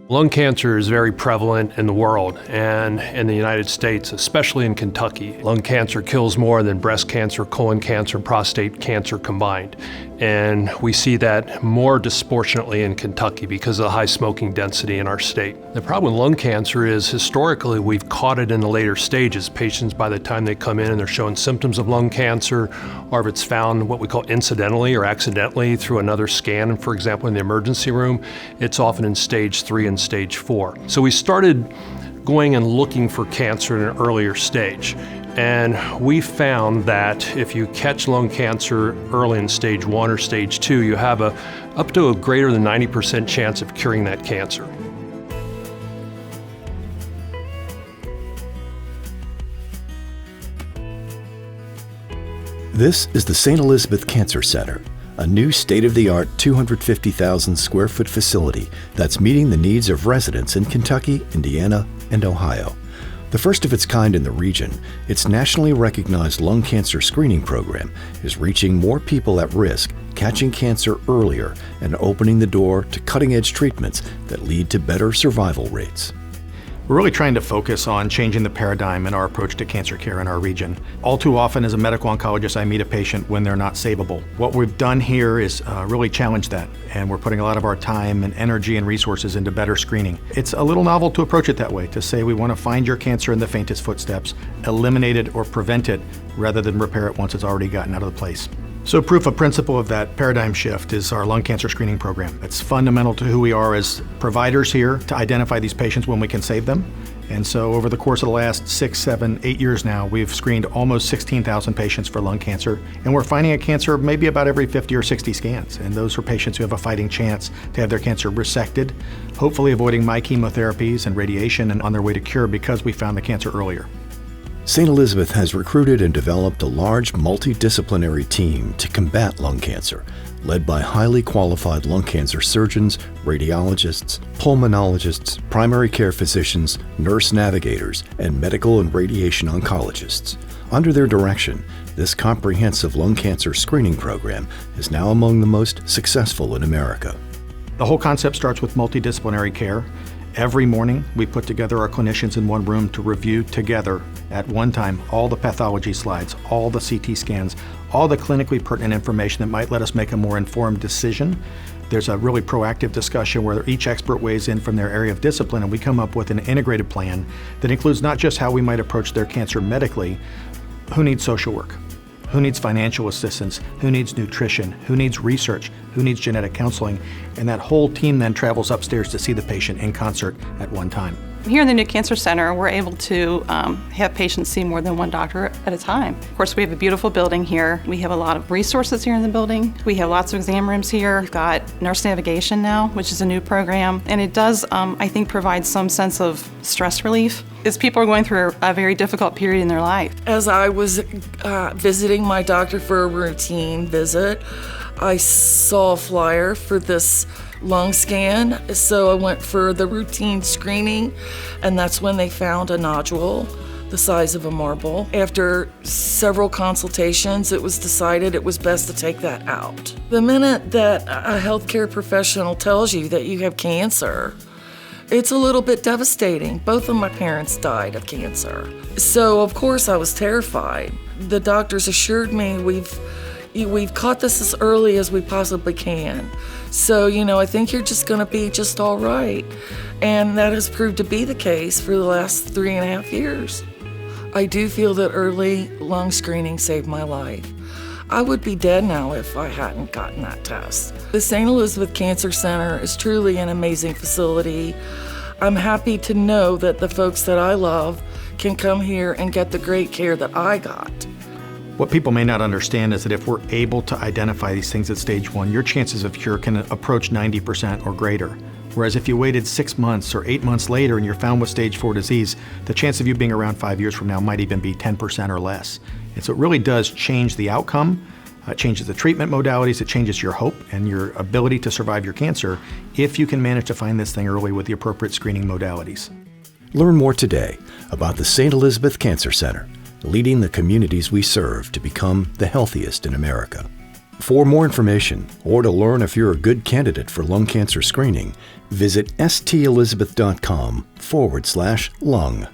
Lung cancer is very prevalent in the world and in the United States, especially in Kentucky. Lung cancer kills more than breast cancer, colon cancer, prostate cancer combined. And we see that more disproportionately in Kentucky because of the high smoking density in our state. The problem with lung cancer is historically we've caught it in the later stages. Patients, by the time they come in and they're showing symptoms of lung cancer, or if it's found what we call incidentally or accidentally through another scan, for example, in the emergency room, it's often in stage 3 and stage 4. So we started going and looking for cancer in an earlier stage. And we found that if you catch lung cancer early in stage 1 or stage 2, you have up to a greater than 90% chance of curing that cancer. This is the St. Elizabeth Cancer Center, a new state-of-the-art 250,000 square foot facility that's meeting the needs of residents in Kentucky, Indiana, and Ohio. The first of its kind in the region, its nationally recognized lung cancer screening program is reaching more people at risk, catching cancer earlier, and opening the door to cutting-edge treatments that lead to better survival rates. We're really trying to focus on changing the paradigm in our approach to cancer care in our region. All too often as a medical oncologist, I meet a patient when they're not savable. What we've done here is really challenge that, and we're putting a lot of our time and energy and resources into better screening. It's a little novel to approach it that way, to say we want to find your cancer in the faintest footsteps, eliminate it or prevent it, rather than repair it once it's already gotten out of the place. So proof of principle of that paradigm shift is our lung cancer screening program. It's fundamental to who we are as providers here to identify these patients when we can save them. And so over the course of the last 6, 7, 8 years now, we've screened almost 16,000 patients for lung cancer. And we're finding a cancer maybe about every 50 or 60 scans. And those are patients who have a fighting chance to have their cancer resected, hopefully avoiding my chemotherapies and radiation and on their way to cure because we found the cancer earlier. St. Elizabeth has recruited and developed a large multidisciplinary team to combat lung cancer, led by highly qualified lung cancer surgeons, radiologists, pulmonologists, primary care physicians, nurse navigators, and medical and radiation oncologists. Under their direction, this comprehensive lung cancer screening program is now among the most successful in America. The whole concept starts with multidisciplinary care. Every morning, we put together our clinicians in one room to review together at one time all the pathology slides, all the CT scans, all the clinically pertinent information that might let us make a more informed decision. There's a really proactive discussion where each expert weighs in from their area of discipline, and we come up with an integrated plan that includes not just how we might approach their cancer medically, who needs social work, who needs financial assistance, who needs nutrition, who needs research, who needs genetic counseling, and that whole team then travels upstairs to see the patient in concert at one time. Here in the new cancer center, we're able to have patients see more than one doctor at a time. Of course, we have a beautiful building here. We have a lot of resources here in the building. We have lots of exam rooms here. We've got nurse navigation now, which is a new program, and it does, I think, provide some sense of stress relief as people are going through a very difficult period in their life. As I was visiting my doctor for a routine visit, I saw a flyer for this lung scan, so I went for the routine screening, and that's when they found a nodule the size of a marble. After several consultations, it was decided it was best to take that out. The minute that a healthcare professional tells you that you have cancer, it's a little bit devastating. Both of my parents died of cancer. So of course I was terrified. The doctors assured me we've caught this as early as we possibly can. So, I think you're just gonna be just all right. And that has proved to be the case for the last 3.5 years. I do feel that early lung screening saved my life. I would be dead now if I hadn't gotten that test. The St. Elizabeth Cancer Center is truly an amazing facility. I'm happy to know that the folks that I love can come here and get the great care that I got. What people may not understand is that if we're able to identify these things at stage 1, your chances of cure can approach 90% or greater. Whereas if you waited 6 months or 8 months later and you're found with stage 4 disease, the chance of you being around 5 years from now might even be 10% or less. And so it really does change the outcome, it changes the treatment modalities, it changes your hope and your ability to survive your cancer if you can manage to find this thing early with the appropriate screening modalities. Learn more today about the St. Elizabeth Cancer Center leading the communities we serve to become the healthiest in America. For more information or to learn if you're a good candidate for lung cancer screening, visit stelizabeth.com/lung.